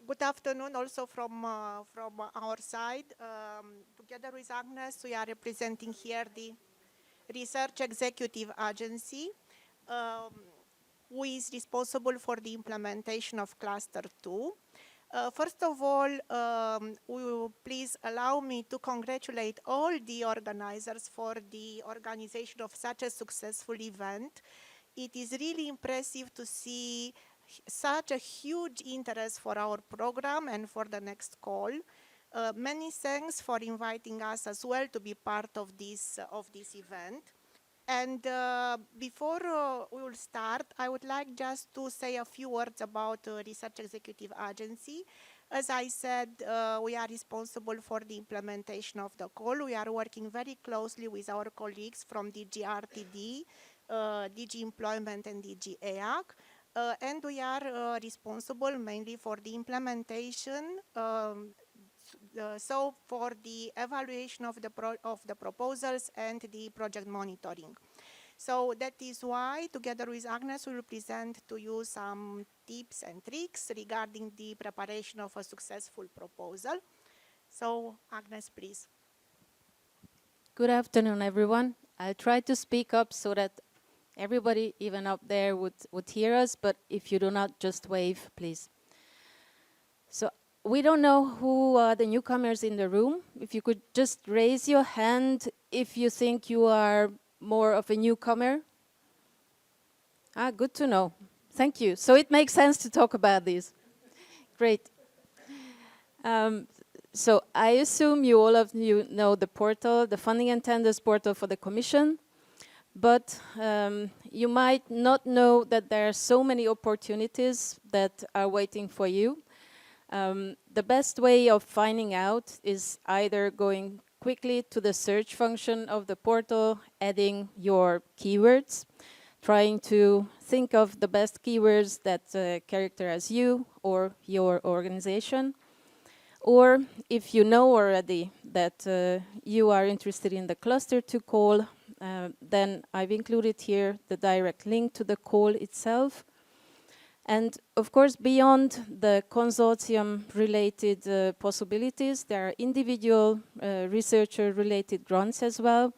Good afternoon also from our side. Together with Agnes, we are representing here the Research Executive Agency, um, who is responsible for the implementation of Cluster 2. First of all, please allow me to congratulate all the organizers for the organization of such a successful event. It is really impressive to see such a huge interest for our program and for the next call. Many thanks for inviting us as well to be part of this event. And before we will start, I would like just to say a few words about Research Executive Agency. As I said, we are responsible for the implementation of the call. We are working very closely with our colleagues from DG RTD, DG Employment and DG EAC. And we are responsible mainly for the implementation, so for the evaluation of the proposals and the project monitoring. So that is why, together with Agnes, we will present to you some tips and tricks regarding the preparation of a successful proposal. So, Agnes, please. Good afternoon, everyone. I'll try to speak up so that everybody, even up there, would hear us, but if you do not, just wave, please. So we don't know who are the newcomers in the room. If you could just raise your hand if you think you are more of a newcomer. Good to know. Thank you. So it makes sense to talk about this. Great. So I assume all of you know the portal, the Funding and Tenders portal for the Commission, but you might not know that there are so many opportunities that are waiting for you. The best way of finding out is either going quickly to the search function of the portal, adding your keywords, trying to think of the best keywords that characterize you or your organization. Or if you know already that you are interested in the Cluster 2 call, then I've included here the direct link to the call itself. And of course, beyond the consortium-related possibilities, there are individual researcher-related grants as well.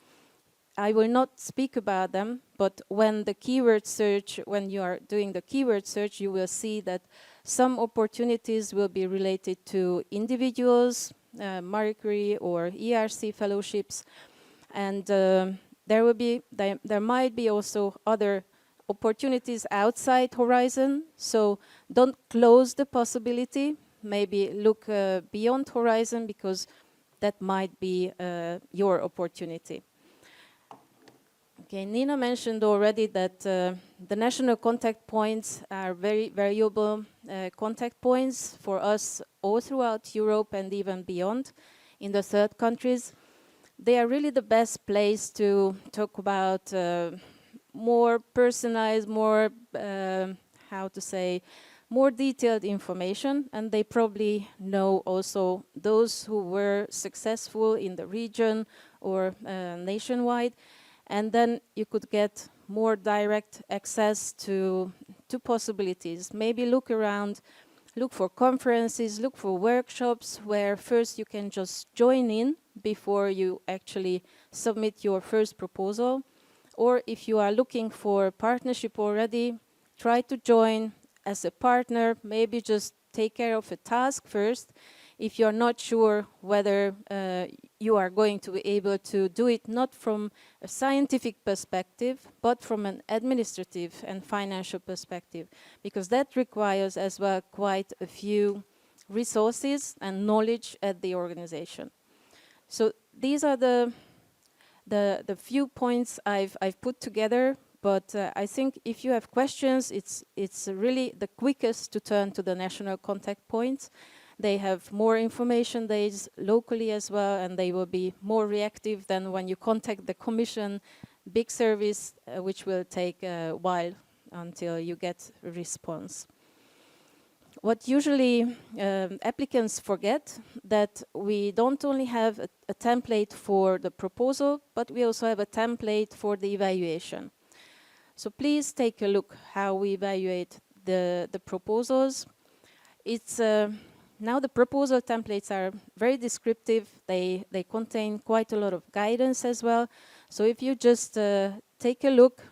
I will not speak about them, but when you are doing the keyword search, you will see that some opportunities will be related to individuals, Marie Curie or ERC fellowships, and there might be also other opportunities outside Horizon. So don't close the possibility. Maybe look beyond Horizon, because that might be your opportunity. Okay, Nina mentioned already that the national contact points are very valuable contact points for us all throughout Europe and even beyond in the third countries. They are really the best place to talk about more personalized, more, more detailed information, and they probably know also those who were successful in the region or nationwide. And then you could get more direct access to possibilities. Maybe look around, look for conferences, look for workshops where first you can just join in before you actually submit your first proposal. Or if you are looking for partnership already, try to join as a partner, maybe just take care of a task first. If you're not sure whether you are going to be able to do it not from a scientific perspective, but from an administrative and financial perspective, because that requires as well quite a few resources and knowledge at the organization. So these are the few points I've put together, but I think if you have questions, it's really the quickest to turn to the national contact points. They have more information days locally as well, and they will be more reactive than when you contact the Commission big service, which will take a while until you get a response. What usually applicants forget, that we don't only have a template for the proposal, but we also have a template for the evaluation. So please take a look how we evaluate the proposals. It's Now the proposal templates are very descriptive. They contain quite a lot of guidance as well. So if you just take a look,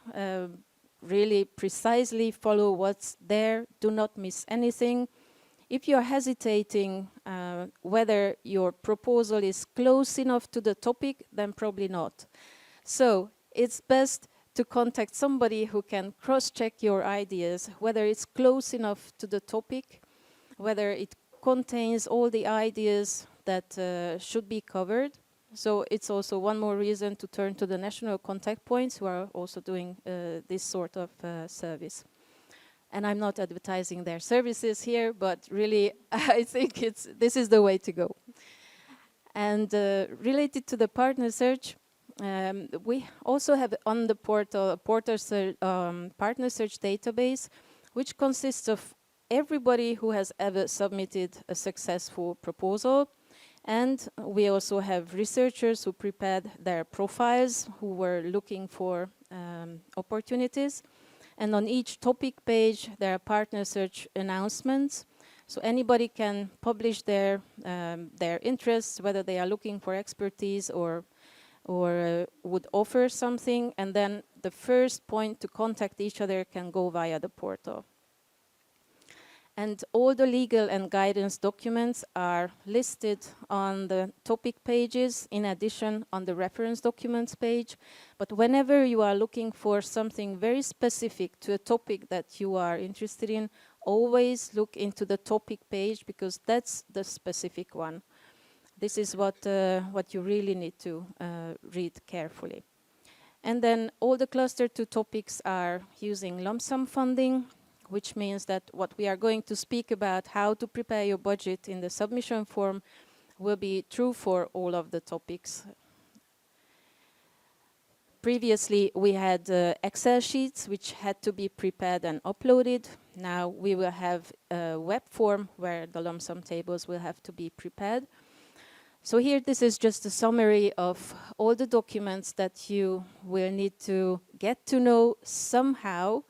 really precisely follow what's there, do not miss anything. If you're hesitating whether your proposal is close enough to the topic, then probably not. So it's best to contact somebody who can cross-check your ideas, whether it's close enough to the topic, whether it contains all the ideas that should be covered. So it's also one more reason to turn to the national contact points who are also doing this sort of service. And I'm not advertising their services here, but really I think this is the way to go. And related to the partner search, we also have on the portal a partner search database, which consists of everybody who has ever submitted a successful proposal. And we also have researchers who prepared their profiles, who were looking for opportunities. And on each topic page, there are partner search announcements. So anybody can publish their interests, whether they are looking for expertise or would offer something. And then the first point to contact each other can go via the portal. And all the legal and guidance documents are listed on the topic pages, in addition on the reference documents page. But whenever you are looking for something very specific to a topic that you are interested in, always look into the topic page, because that's the specific one. This is what you really need to read carefully. And then all the cluster 2 topics are using lump sum funding, which means that what we are going to speak about, how to prepare your budget in the submission form, will be true for all of the topics. Previously, we had Excel sheets which had to be prepared and uploaded. Now we will have a web form where the lump sum tables will have to be prepared. So here, this is just a summary of all the documents that you will need to get to know somehow,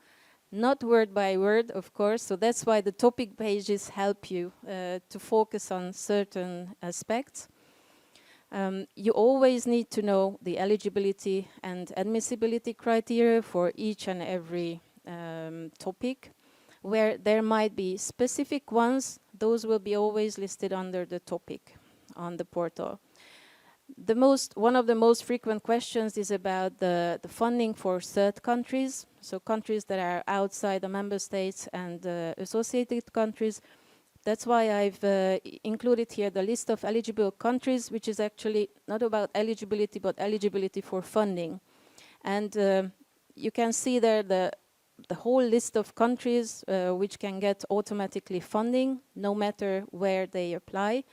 not word by word, of course. So that's why the topic pages help you to focus on certain aspects. You always need to know the eligibility and admissibility criteria for each and every topic. Where there might be specific ones, those will be always listed under the topic on the portal. One of the most frequent questions is about the funding for third countries, so countries that are outside the member states and associated countries. That's why I've included here the list of eligible countries, which is actually not about eligibility, but eligibility for funding. And you can see there the whole list of countries which can get automatically funding, no matter where they apply.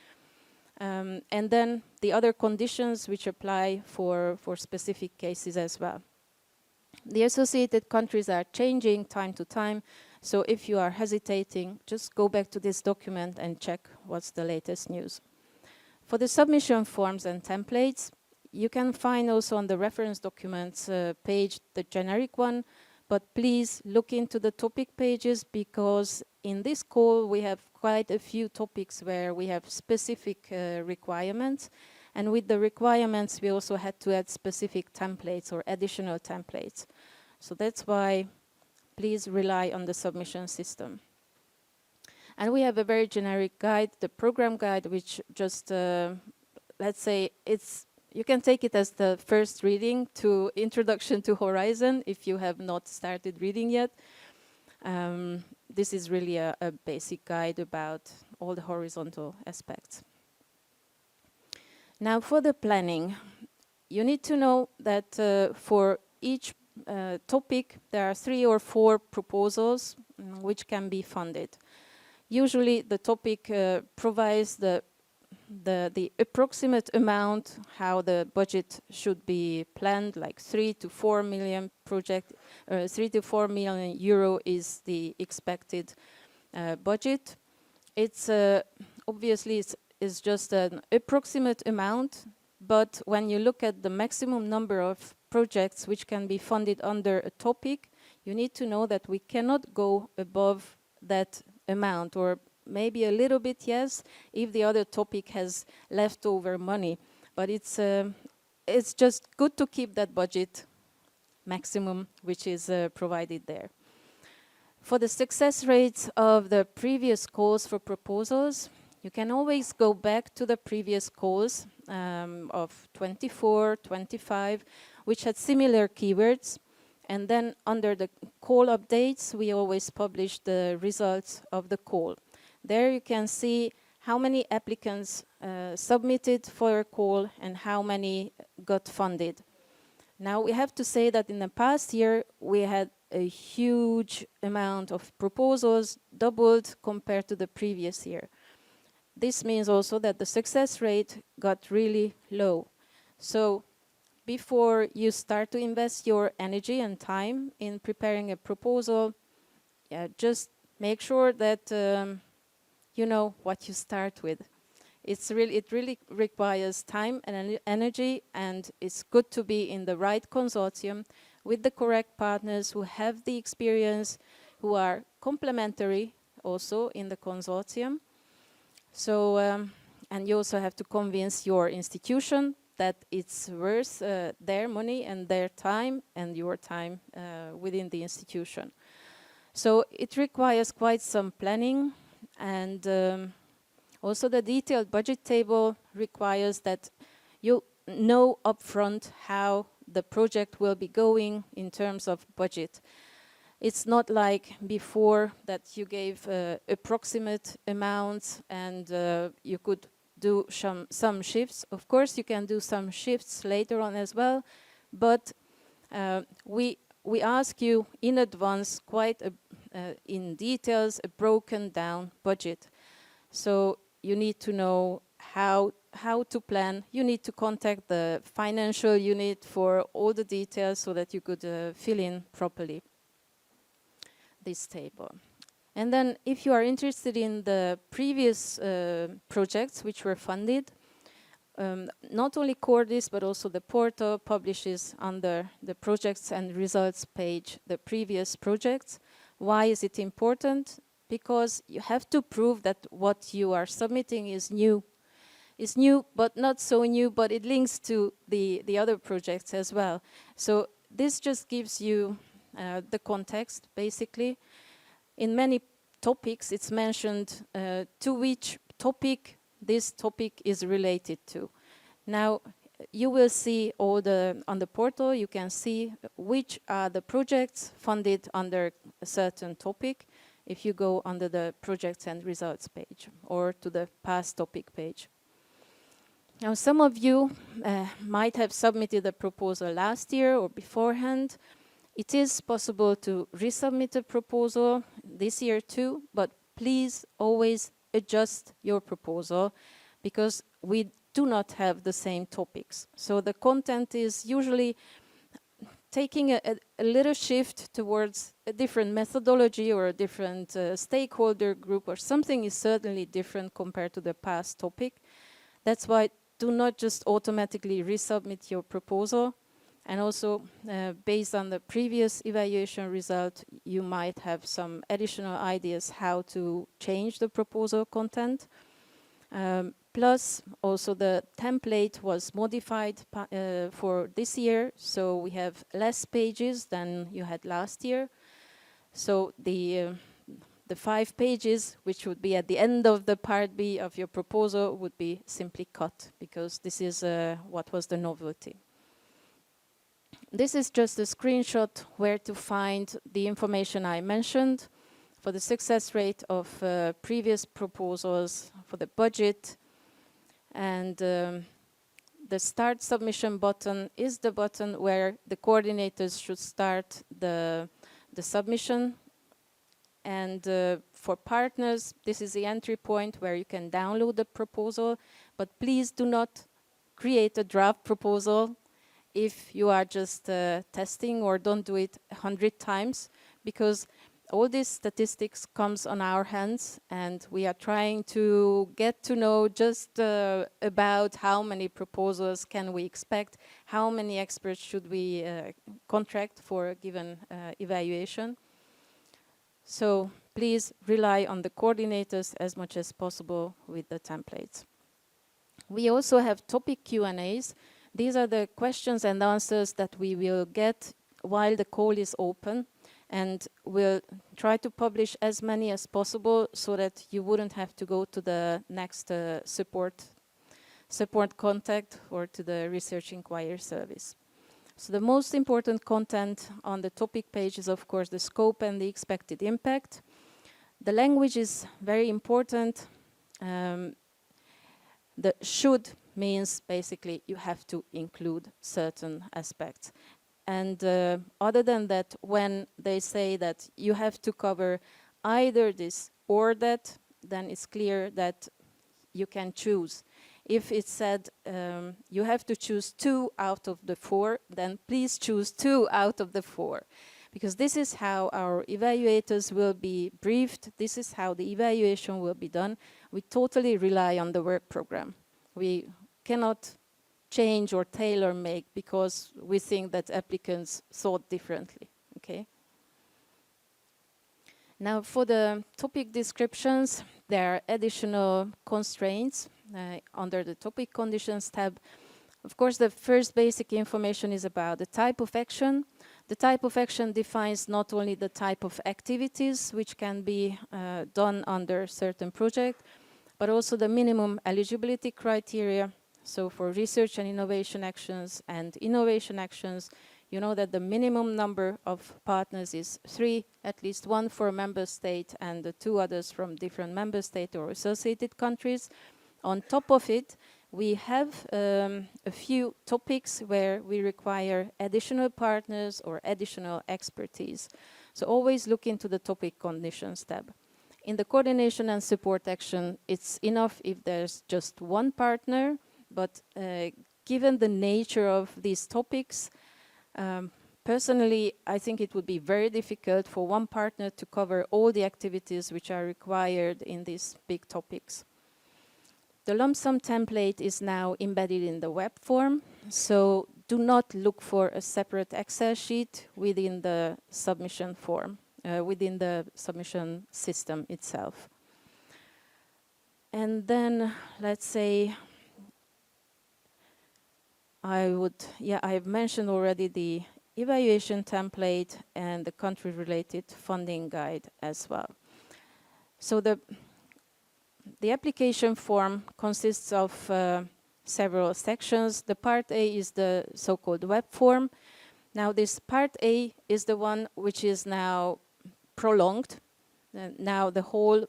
And then the other conditions which apply for specific cases as well. The associated countries are changing time to time, so if you are hesitating, just go back to this document and check what's the latest news. For the submission forms and templates, you can find also on the reference documents page the generic one, but please look into the topic pages, because in this call we have quite a few topics where we have specific requirements, and with the requirements we also had to add specific templates or additional templates. So that's why please rely on the submission system. And we have a very generic guide, the program guide, which just, let's say, you can take it as the first reading to Introduction to Horizon if you have not started reading yet. This is really a basic guide about all the horizontal aspects. Now for the planning, you need to know that for each topic there are 3 or 4 proposals which can be funded. Usually the topic provides the approximate amount how the budget should be planned, like 3 to 4 million project, 3 to 4 million euro is the expected budget. It's obviously it's just an approximate amount, but when you look at the maximum number of projects which can be funded under a topic, you need to know that we cannot go above that amount, or maybe a little bit, yes, if the other topic has leftover money. But it's just good to keep that budget maximum which is provided there. For the success rates of the previous calls for proposals, you can always go back to the previous calls of 24, 25, which had similar keywords. And then under the call updates, we always publish the results of the call. There you can see how many applicants submitted for a call and how many got funded. Now we have to say that in the past year, we had a huge amount of proposals, doubled compared to the previous year. This means also that the success rate got really low. So before you start to invest your energy and time in preparing a proposal, just make sure that you know what you start with. It really requires time and energy, and it's good to be in the right consortium with the correct partners who have the experience, who are complementary also in the consortium. So, and you also have to convince your institution that it's worth their money and their time and your time within the institution. So it requires quite some planning, and also the detailed budget table requires that you know upfront how the project will be going in terms of budget. It's not like before that you gave approximate amounts and you could do some shifts. Of course, you can do some shifts later on as well, but we ask you in advance, quite in details, a broken down budget. So you need to know how to plan. You need to contact the financial unit for all the details so that you could fill in properly this table. And then if you are interested in the previous projects which were funded, not only Cordis but also the portal publishes under the projects and results page the previous projects. Why is it important? Because you have to prove that what you are submitting is new. It's new, but not so new, but it links to the other projects as well. So this just gives you the context, basically. In many topics, it's mentioned to which topic this topic is related to. Now, you will see all on the portal, you can see which are the projects funded under a certain topic if you go under the projects and results page or to the past topic page. Now, some of you might have submitted a proposal last year or beforehand. It is possible to resubmit a proposal this year too, but please always adjust your proposal because we do not have the same topics. So the content is usually taking a little shift towards a different methodology or a different stakeholder group, or something is certainly different compared to the past topic. That's why do not just automatically resubmit your proposal. And also, based on the previous evaluation result, you might have some additional ideas how to change the proposal content. Plus, also the template was modified for this year, so we have less pages than you had last year. So the 5 pages, which would be at the end of the part B of your proposal, would be simply cut, because this is what was the novelty. This is just a screenshot where to find the information I mentioned for the success rate of previous proposals, for the budget, and the start submission button is the button where the coordinators should start the submission. And for partners, this is the entry point where you can download the proposal, but please do not create a draft proposal if you are just testing, or don't do it 100 times, because all these statistics comes on our hands, and we are trying to get to know just about how many proposals can we expect, how many experts should we contract for a given evaluation. So please rely on the coordinators as much as possible with the templates. We also have topic Q&As. These are the questions and answers that we will get while the call is open, and we'll try to publish as many as possible so that you wouldn't have to go to the next support contact or to the research inquiry service. So the most important content on the topic page is, of course, the scope and the expected impact. The language is very important. The should means basically you have to include certain aspects. And other than that, when they say that you have to cover either this or that, then it's clear that you can choose. If it said you have to choose 2 out of the 4, then please choose 2 out of the 4. Because this is how our evaluators will be briefed. This is how the evaluation will be done. We totally rely on the work program. We cannot change or tailor make because we think that applicants thought differently, okay? Now for the topic descriptions, there are additional constraints under the topic conditions tab. Of course, the first basic information is about the type of action. The type of action defines not only the type of activities which can be done under certain project, but also the minimum eligibility criteria. So for research and innovation actions, you know that the minimum number of partners is 3, at least 1 for a member state and the 2 others from different member state or associated countries. On top of it, we have a few topics where we require additional partners or additional expertise. So always look into the topic conditions tab. In the coordination and support action, it's enough if there's just 1 partner, but given the nature of these topics, personally, I think it would be very difficult for 1 partner to cover all the activities which are required in these big topics. The lump sum template is now embedded in the web form, so do not look for a separate Excel sheet within the submission form, within the submission system itself. And then, let's say, I've mentioned already the evaluation template and the country-related funding guide as well. So the application form consists of several sections. The part A is the so-called web form. Now this part A is the one which is now prolonged. Now the whole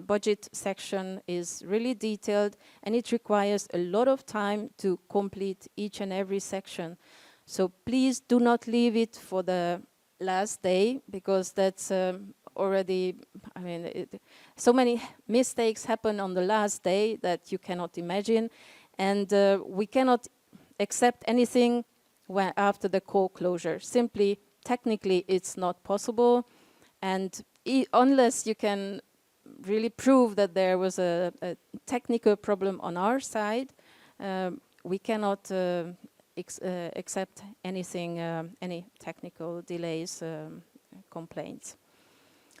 budget section is really detailed and it requires a lot of time to complete each and every section. So please do not leave it for the last day because that's already, so many mistakes happen on the last day that you cannot imagine, and we cannot accept anything after the call closure. Simply, technically, it's not possible, and unless you can really prove that there was a technical problem on our side, we cannot accept anything, any technical delays, complaints.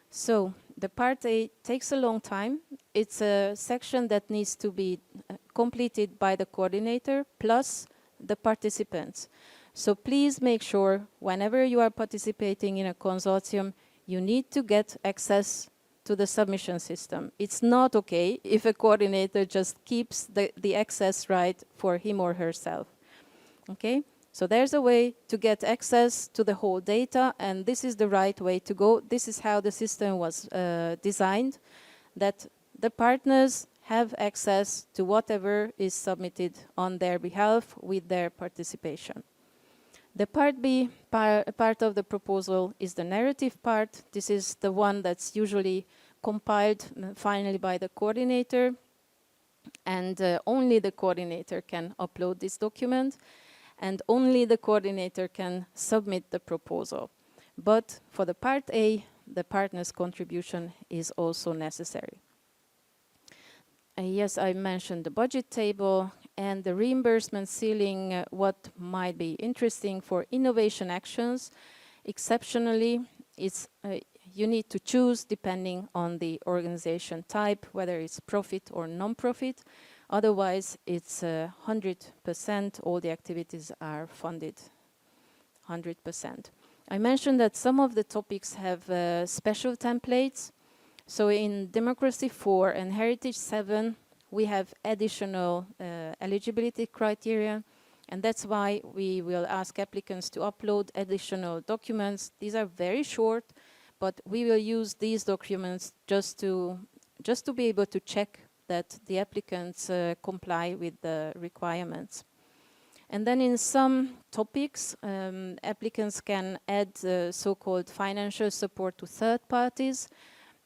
So the part A takes a long time. It's a section that needs to be completed by the coordinator plus the participants. So please make sure whenever you are participating in a consortium, you need to get access to the submission system. It's not okay if a coordinator just keeps the access right for him or herself. Okay? So there's a way to get access to the whole data, and this is the right way to go. This is how the system was designed, that the partners have access to whatever is submitted on their behalf with their participation. The part B, part of the proposal, is the narrative part. This is the one that's usually compiled finally by the coordinator, and only the coordinator can upload this document, and only the coordinator can submit the proposal. But for the part A, the partner's contribution is also necessary. Yes, I mentioned the budget table and the reimbursement ceiling, what might be interesting for innovation actions. Exceptionally, it's you need to choose depending on the organization type, whether it's profit or non-profit. Otherwise, it's 100%, all the activities are funded 100%. I mentioned that some of the topics have special templates. So in Democracy 4 and Heritage 7, we have additional eligibility criteria, and that's why we will ask applicants to upload additional documents. These are very short, but we will use these documents just to be able to check that the applicants comply with the requirements. And then in some topics, applicants can add so-called financial support to third parties.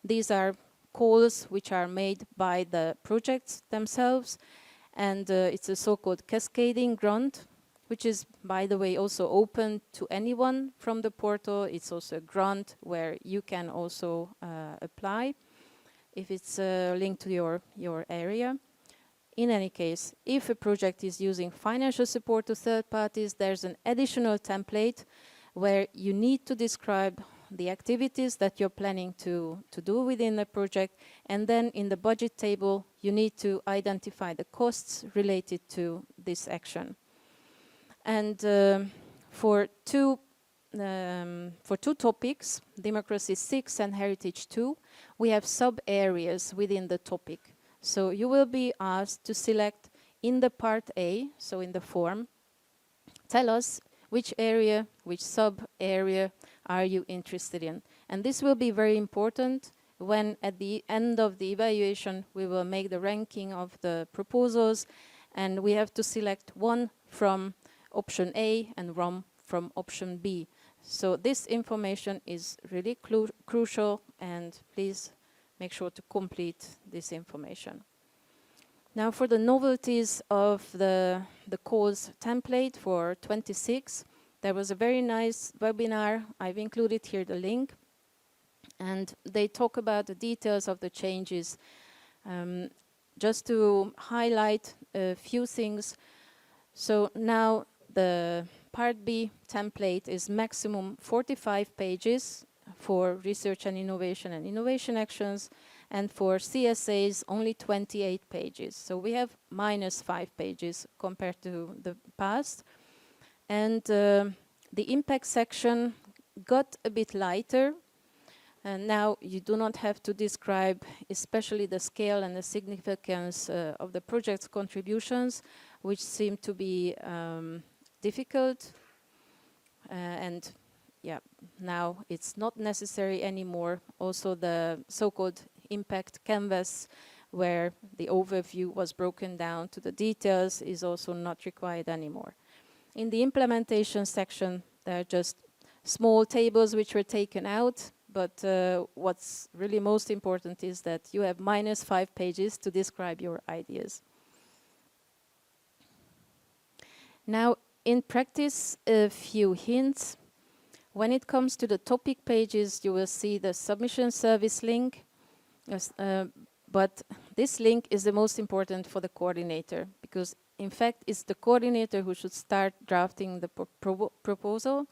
These are calls which are made by the projects themselves, and it's a so-called cascading grant, which is, by the way, also open to anyone from the portal. It's also a grant where you can also apply if it's linked to your area. In any case, if a project is using financial support to third parties, there's an additional template where you need to describe the activities that you're planning to do within the project, and then in the budget table you need to identify the costs related to this action. And for two topics, Democracy 6 and Heritage 2, we have sub-areas within the topic. So you will be asked to select in the part A, so in the form, tell us which area, which sub-area are you interested in. And this will be very important when at the end of the evaluation we will make the ranking of the proposals, and we have to select one from option A and one from option B. So this information is really crucial, and please make sure to complete this information. Now for the novelties of the calls template for 26, there was a very nice webinar. I've included here the link, and they talk about the details of the changes. Just to highlight a few things. So now the Part B template is maximum 45 pages for research and innovation actions, and for CSAs only 28 pages. So we have -5 pages compared to the past. And the impact section got a bit lighter, and now you do not have to describe especially the scale and the significance of the project's contributions, which seem to be difficult, and yeah, now it's not necessary anymore. Also the so-called impact canvas, where the overview was broken down to the details, is also not required anymore. In the implementation section, there are just small tables which were taken out, but what's really most important is that you have -5 pages to describe your ideas. Now, in practice, a few hints. When it comes to the topic pages, you will see the submission service link, but this link is the most important for the coordinator, because in fact it's the coordinator who should start drafting the proposal,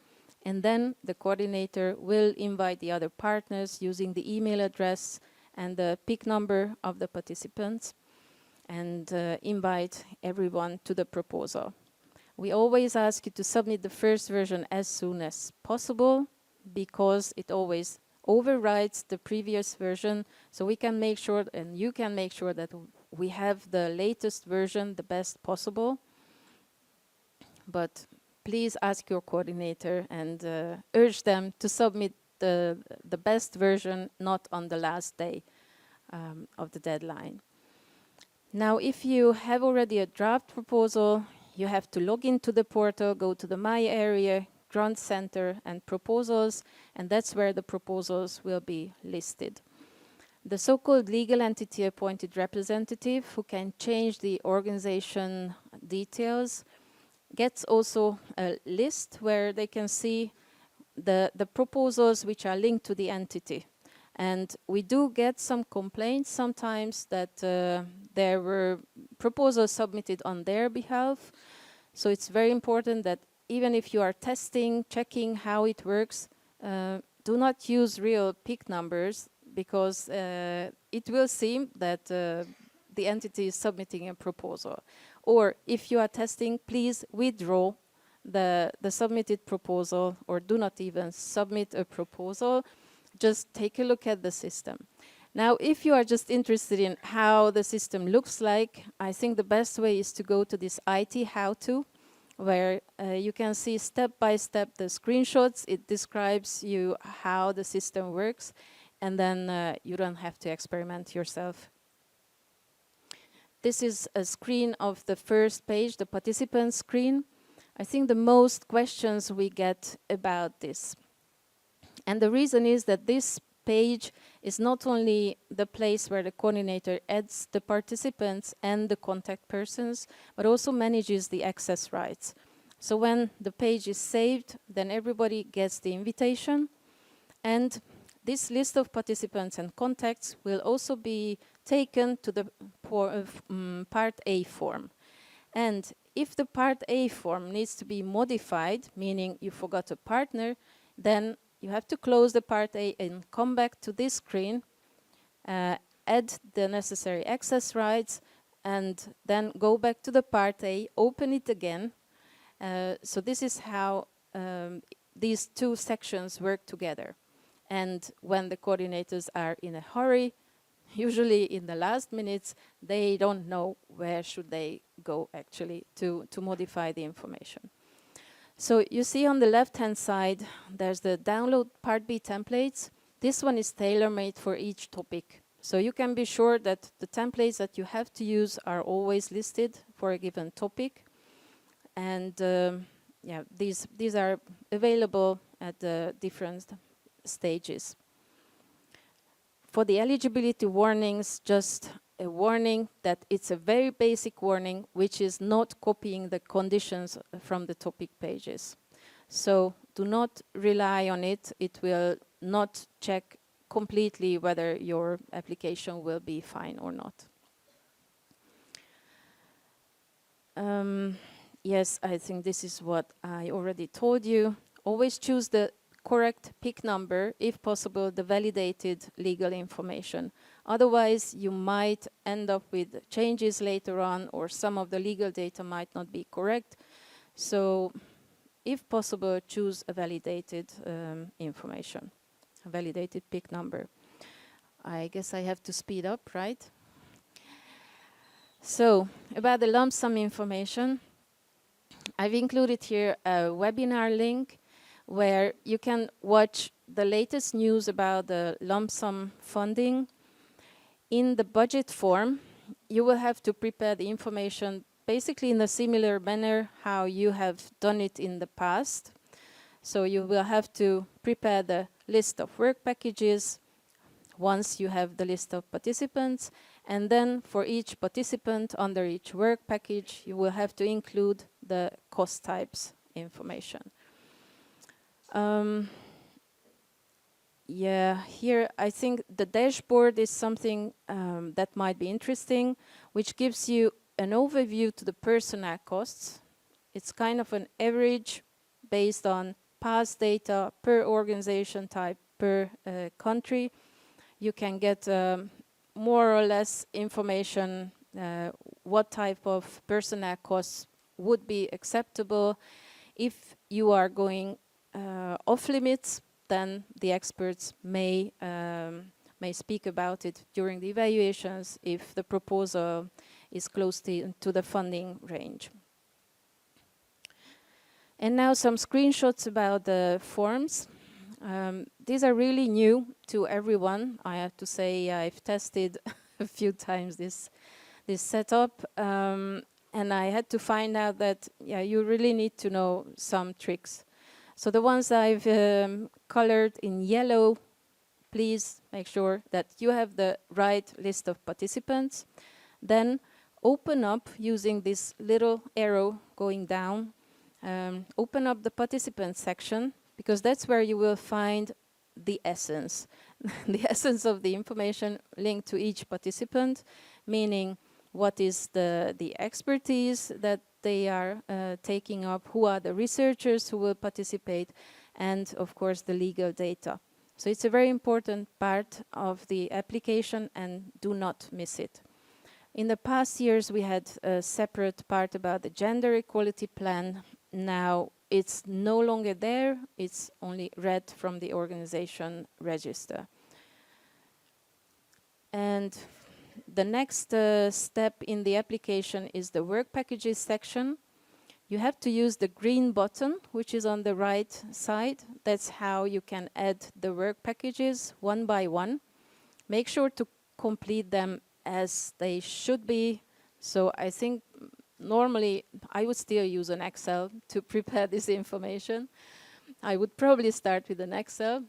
and then the coordinator will invite the other partners using the email address and the PIC number of the participants, and invite everyone to the proposal. We always ask you to submit the first version as soon as possible, because it always overrides the previous version, so we can make sure, and you can make sure, that we have the latest version, the best possible. But please ask your coordinator and urge them to submit the best version, not on the last day of the deadline. Now, if you have already a draft proposal, you have to log into the portal, go to the My Area, Grant Center, and Proposals, and that's where the proposals will be listed. The so-called legal entity appointed representative, who can change the organization details, gets also a list where they can see the proposals which are linked to the entity. And we do get some complaints sometimes that there were proposals submitted on their behalf. So it's very important that even if you are testing, checking how it works, to do not use real PIC numbers because it will seem that the entity is submitting a proposal. Or if you are testing, please withdraw the submitted proposal, or do not even submit a proposal. Just take a look at the system. Now, if you are just interested in how the system looks like, I think the best way is to go to this IT how-to, where you can see step by step the screenshots. It describes you how the system works, and then you don't have to experiment yourself. This is a screen of the first page, the participant screen. I think the most questions we get about this. And the reason is that this page is not only the place where the coordinator adds the participants and the contact persons, but also manages the access rights. So when the page is saved, then everybody gets the invitation, and this list of participants and contacts will also be taken to the Part A form. And if the Part A form needs to be modified, meaning you forgot a partner, then you have to close the Part A and come back to this screen, add the necessary access rights, and then go back to the Part A, open it again. So this is how these two sections work together. And when the coordinators are in a hurry, usually in the last minutes, they don't know where should they go actually to modify the information. So you see on the left-hand side, there's the download Part B templates. This one is tailor-made for each topic. So you can be sure that the templates that you have to use are always listed for a given topic. And yeah, these are available at the different stages. For the eligibility warnings, just a warning that it's a very basic warning, which is not copying the conditions from the topic pages. So do not rely on it. It will not check completely whether your application will be fine or not. Yes, I think this is what I already told you. Always choose the correct PIC number, if possible, the validated legal information. Otherwise, you might end up with changes later on, or some of the legal data might not be correct. So, if possible, choose a validated information, a validated PIC number. I guess I have to speed up, right? So, about the lump sum information, I've included here a webinar link where you can watch the latest news about the lump sum funding. In the budget form, you will have to prepare the information basically in a similar manner how you have done it in the past. So you will have to prepare the list of work packages once you have the list of participants, and then for each participant under each work package, you will have to include the cost types information. Yeah, here I think the dashboard is something that might be interesting, which gives you an overview to the personnel costs. It's kind of an average based on past data per organization type, per country. You can get more or less information what type of personnel costs would be acceptable. If you are going off limits, then the experts may speak about it during the evaluations if the proposal is close to the funding range. And now some screenshots about the forms. These are really new to everyone. I have to say I've tested a few times this setup, and I had to find out that you really need to know some tricks. So the ones I've colored in yellow, please make sure that you have the right list of participants. Then open up using this little arrow going down. Open up the participant section, because that's where you will find the essence. The essence of the information linked to each participant, meaning what is the expertise that they are taking up, who are the researchers who will participate, and of course the legal data. So it's a very important part of the application, and do not miss it. In the past years, we had a separate part about the gender equality plan. Now it's no longer there, it's only read from the organization register. And the next step in the application is the work packages section. You have to use the green button, which is on the right side. That's how you can add the work packages one by one. Make sure to complete them as they should be. So I think normally I would still use an Excel to prepare this information. I would probably start with an Excel,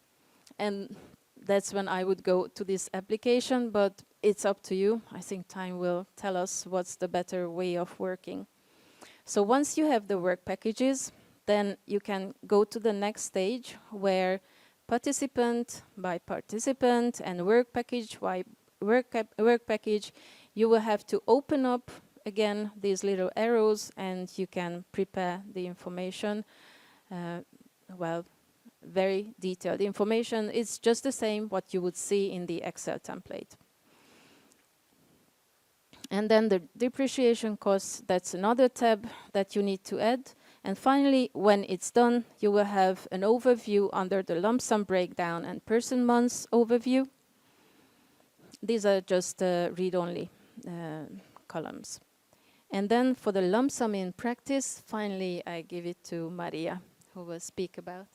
and that's when I would go to this application, but it's up to you. I think time will tell us what's the better way of working. So once you have the work packages, then you can go to the next stage where participant by participant and work package by work package, you will have to open up again these little arrows and you can prepare the information. Well, very detailed information. It's just the same what you would see in the Excel template. And then the depreciation costs, that's another tab that you need to add. And finally, when it's done, you will have an overview under the lump sum breakdown and person months overview. These are just read-only columns. And then for the lump sum in practice, finally, I give it to Maria, who will speak about.